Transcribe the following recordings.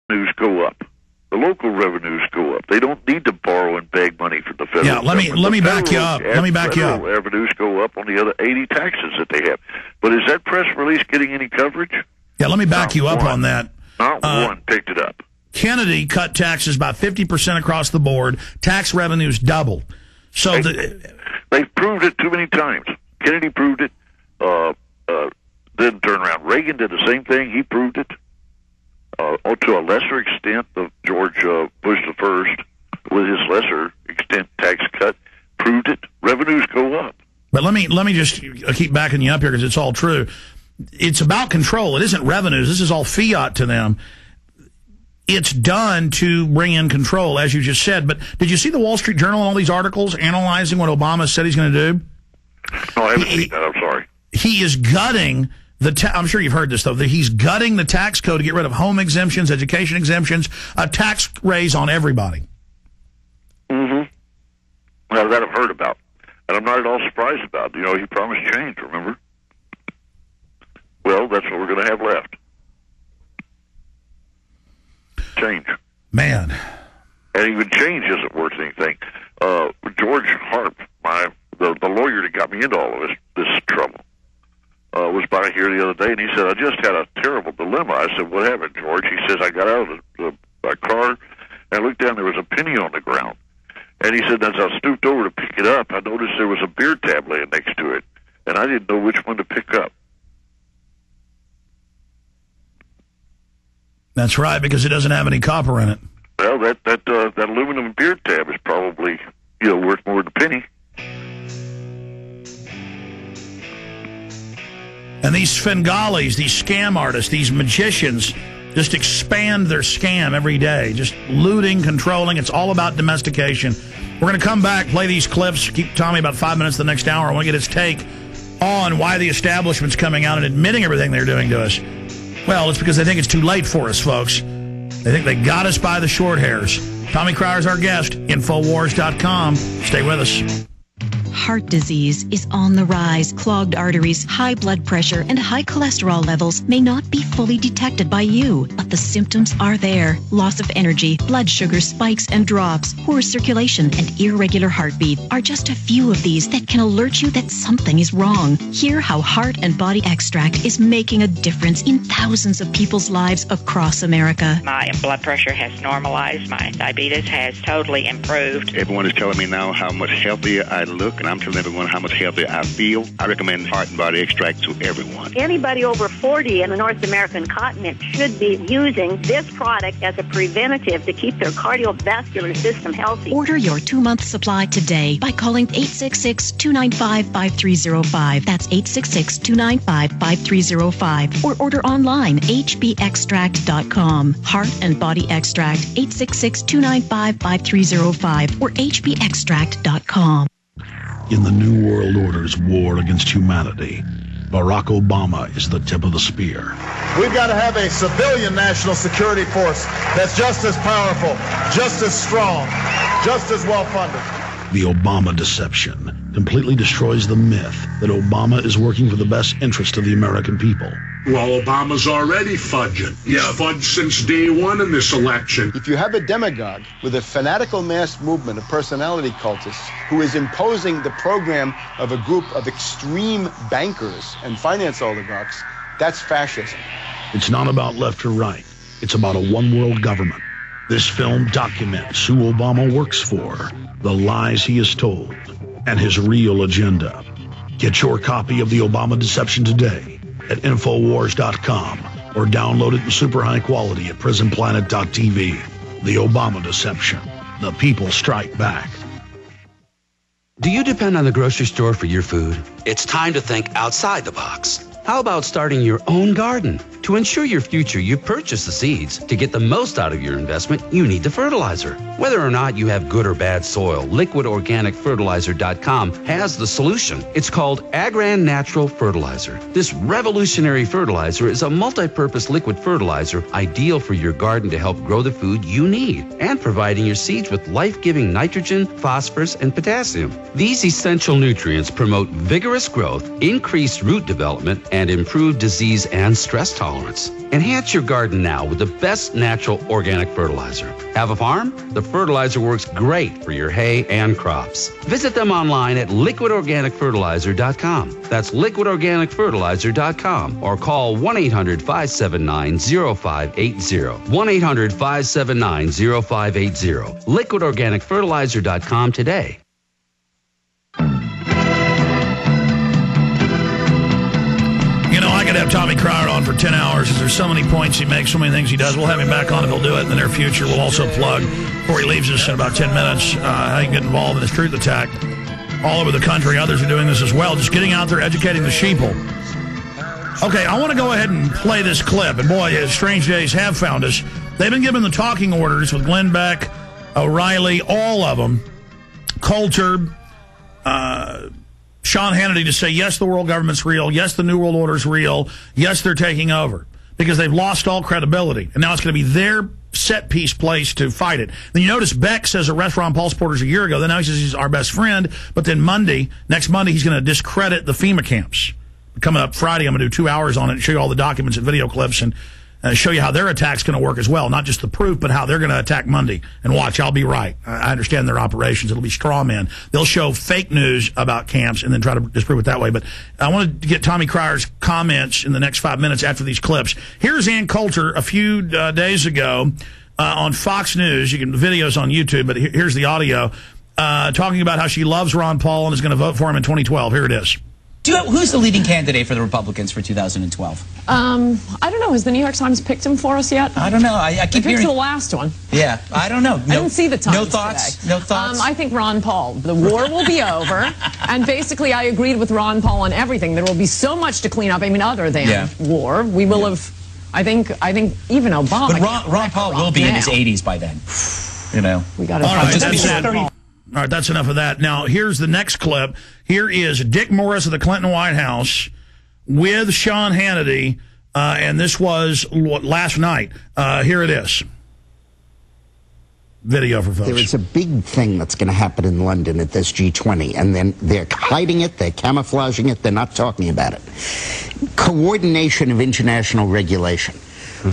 revenues go up. The local revenues go up. They don't need to borrow and beg money from the federal government. Yeah, let me back you up. Let me back you up. Revenues go up on the other 80 taxes that they have. But is that press release getting any coverage? Yeah, let me back you up on that. Not one picked it up. Kennedy cut taxes by 50% across the board. Tax revenues doubled. So they've proved it too many times. Kennedy proved it. Then turn around. Reagan did the same thing. He proved it. To a lesser extent, George Bush the First, with his lesser extent tax cut, proved it. Revenues go up. But let me just keep backing you up here because it's all true. It's about control. It isn't revenues. This is all fiat to them. It's done to bring in control, as you just said. But did you see the Wall Street Journal and all these articles analyzing what Obama said he's going to do? No, I haven't seen that. I'm sorry. He is gutting I'm sure you've heard this, though, that he's gutting the tax code to get rid of home exemptions, education exemptions, a tax raise on everybody. Mm-hmm. Well, that I've heard about. And I'm not at all surprised about. You know, he promised change, remember? Well, that's what we're going to have left. Change. Man. And even change isn't worth anything. George Harp, the lawyer that got me into all of this trouble, was by here the other day, and he said, I just had a terrible dilemma. I said, what happened, George? He says, I got out of my car, and I looked down, there was a penny on the ground. And he said, as I stooped over to pick it up, I noticed there was a beer tab laying next to it, and I didn't know which one to pick up. That's right, because it doesn't have any copper in it. Well, that aluminum beer tab is probably, worth more than a penny. And these Svengalis, these scam artists, these magicians, just expand their scam every day. Just looting, controlling. It's all about domestication. We're going to come back, play these clips, keep Tommy about 5 minutes the next hour. I want to get his take on why the establishment's coming out and admitting everything they're doing to us. Well, it's because they think it's too late for us, folks. They think they got us by the short hairs. Tommy Crier's our guest. Infowars.com. Stay with us. Heart disease is on the rise. Clogged arteries, high blood pressure, and high cholesterol levels may not be fully detected by you, but the symptoms are there. Loss of energy, blood sugar spikes and drops, poor circulation, and irregular heartbeat are just a few of these that can alert you that something is wrong. Hear how Heart and Body Extract is making a difference in thousands of people's lives across America. My blood pressure has normalized. My diabetes has totally improved. Everyone is telling me now how much healthier I look, and I'm telling everyone how much healthier I feel. I recommend Heart and Body Extract to everyone. Anybody over 40 in the North American continent should be using this product as a preventative to keep their cardiovascular system healthy. Order your 2-month supply today by calling 866-295-5305. That's 866-295-5305. Or order online, hbextract.com. Heart and Body Extract, 866-295-5305 or hbextract.com. In the New World Order's war against humanity, Barack Obama is the tip of the spear. We've got to have a civilian national security force that's just as powerful, just as strong, just as well-funded. The Obama deception completely destroys the myth that Obama is working for the best interest of the American people. Well, Obama's already fudging. He's fudged since day one in this election. If you have a demagogue with a fanatical mass movement of personality cultists who is imposing the program of a group of extreme bankers and finance oligarchs, that's fascism. It's not about left or right. It's about a one-world government. This film documents who Obama works for, the lies he has told, and his real agenda. Get your copy of The Obama Deception today at Infowars.com or download it in super high quality at PrisonPlanet.tv. The Obama Deception. The people strike back. Do you depend on the grocery store for your food? It's time to think outside the box. How about starting your own garden? To ensure your future, you purchase the seeds. To get the most out of your investment, you need the fertilizer. Whether or not you have good or bad soil, liquidorganicfertilizer.com has the solution. It's called Agran Natural Fertilizer. This revolutionary fertilizer is a multi-purpose liquid fertilizer ideal for your garden to help grow the food you need and providing your seeds with life-giving nitrogen, phosphorus, and potassium. These essential nutrients promote vigorous growth, increased root development, and and improve disease and stress tolerance. Enhance your garden now with the best natural organic fertilizer. Have a farm? The fertilizer works great for your hay and crops. Visit them online at liquidorganicfertilizer.com. That's liquidorganicfertilizer.com or call 1-800-579-0580. 1-800-579-0580. Liquidorganicfertilizer.com today. You know, I could have Tommy Cryer on for 10 hours because there's so many points he makes, so many things he does. We'll have him back on and he'll do it in the near future. We'll also plug, before he leaves us in about 10 minutes, how you can get involved in this truth attack. All over the country, others are doing this as well. Just getting out there, educating the sheeple. Okay, I want to go ahead and play this clip. And boy, strange days have found us. They've been given the talking orders with Glenn Beck, O'Reilly, all of them, Coulter, Sean Hannity to say, yes, the world government's real. Yes, the New World Order's real. Yes, they're taking over. Because they've lost all credibility. And now it's going to be their set-piece place to fight it. Then you notice Beck says arrest Ron Paul supporters a year ago. Then now he says he's our best friend. But then next Monday, he's going to discredit the FEMA camps. Coming up Friday, I'm going to do 2 hours on it and show you all the documents and video clips and show you how their attack's going to work as well. Not just the proof, but how they're going to attack Monday. And watch, I'll be right. I understand their operations. It'll be straw men. They'll show fake news about camps and then try to disprove it that way. But I want to get Tommy Cryer's comments in the next 5 minutes after these clips. Here's Ann Coulter a few days ago on Fox News. You can videos on YouTube, but here's the audio talking about how she loves Ron Paul and is going to vote for him in 2012. Here it is. Who's the leading candidate for the Republicans for 2012? I don't know. Has the New York Times picked him for us yet? I don't know. I keep hearing the last one. Yeah, I don't know. I didn't see the Times No thoughts? today. No thoughts? I think Ron Paul. The war will be over. And basically, I agreed with Ron Paul on everything. There will be so much to clean up. I mean, other than war. We will have, I think even Obama. But Ron Paul will be in his 80s by then. You know. We got to All right, that's enough of that. Now, here's the next clip. Here is Dick Morris of the Clinton White House with Sean Hannity, and this was last night. Here it is. Video for folks. There is a big thing that's going to happen in London at this G20, and then they're hiding it, they're camouflaging it, they're not talking about it. Coordination of international regulation.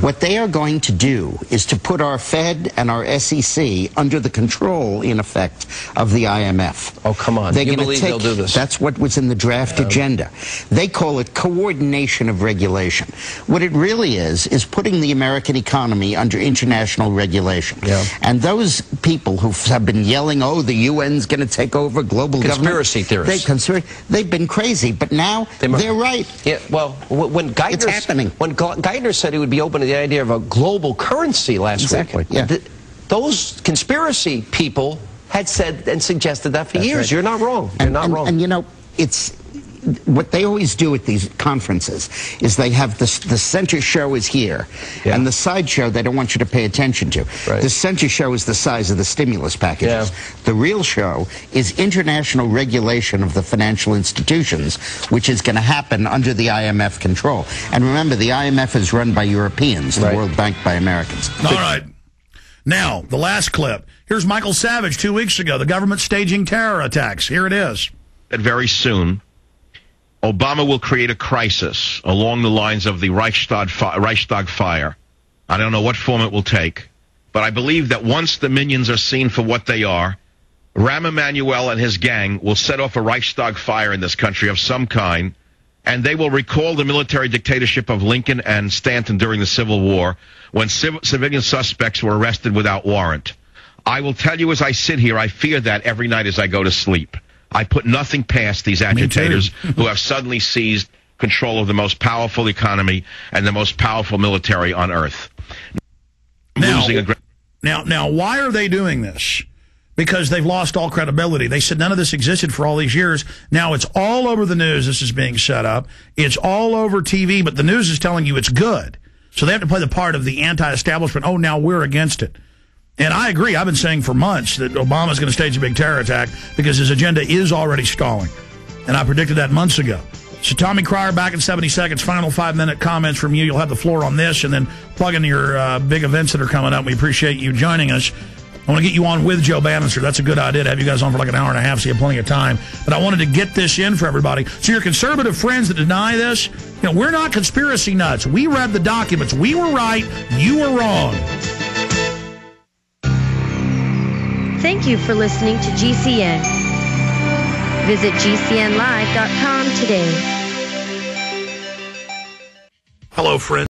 What they are going to do is to put our Fed and our SEC under the control, in effect, of the IMF. Oh, come on. You believe they'll do this? That's what was in the draft agenda. They call it coordination of regulation. What it really is putting the American economy under international regulation. Yeah. And those people who have been yelling, oh, the UN's going to take over global conspiracy theorists. They've been crazy, but now they're right. Yeah, well, when Geithner said he would be open to the idea of a global currency last week. Yeah. Those conspiracy people had said and suggested that for years. Right. You're not wrong. You're not wrong. And you know, it's what they always do at these conferences is they have the center show is here, and the side show they don't want you to pay attention to. Right. The center show is the size of the stimulus packages. Yeah. The real show is international regulation of the financial institutions, which is going to happen under the IMF control. And remember, the IMF is run by Europeans, the World Bank by Americans. All right. Now, the last clip. Here's Michael Savage 2 weeks ago, the government staging terror attacks. Here it is. Very soon, Obama will create a crisis along the lines of the Reichstag fire. I don't know what form it will take, but I believe that once the minions are seen for what they are, Rahm Emanuel and his gang will set off a Reichstag fire in this country of some kind, and they will recall the military dictatorship of Lincoln and Stanton during the Civil War when civilian suspects were arrested without warrant. I will tell you as I sit here, I fear that every night as I go to sleep. I put nothing past these agitators who have suddenly seized control of the most powerful economy and the most powerful military on earth. Now, why are they doing this? Because they've lost all credibility. They said none of this existed for all these years. Now it's all over the news. This is being set up. It's all over TV, but the news is telling you it's good. So they have to play the part of the anti-establishment. Oh, now we're against it. And I agree. I've been saying for months that Obama's going to stage a big terror attack because his agenda is already stalling. And I predicted that months ago. So Tommy Cryer back in 70 seconds. Final 5-minute comments from you. You'll have the floor on this and then plug in your big events that are coming up. We appreciate you joining us. I want to get you on with Joe Bannister. That's a good idea to have you guys on for like an hour and a half so you have plenty of time. But I wanted to get this in for everybody. So your conservative friends that deny this, we're not conspiracy nuts. We read the documents. We were right. You were wrong. Thank you for listening to GCN. Visit GCNlive.com today. Hello, friends.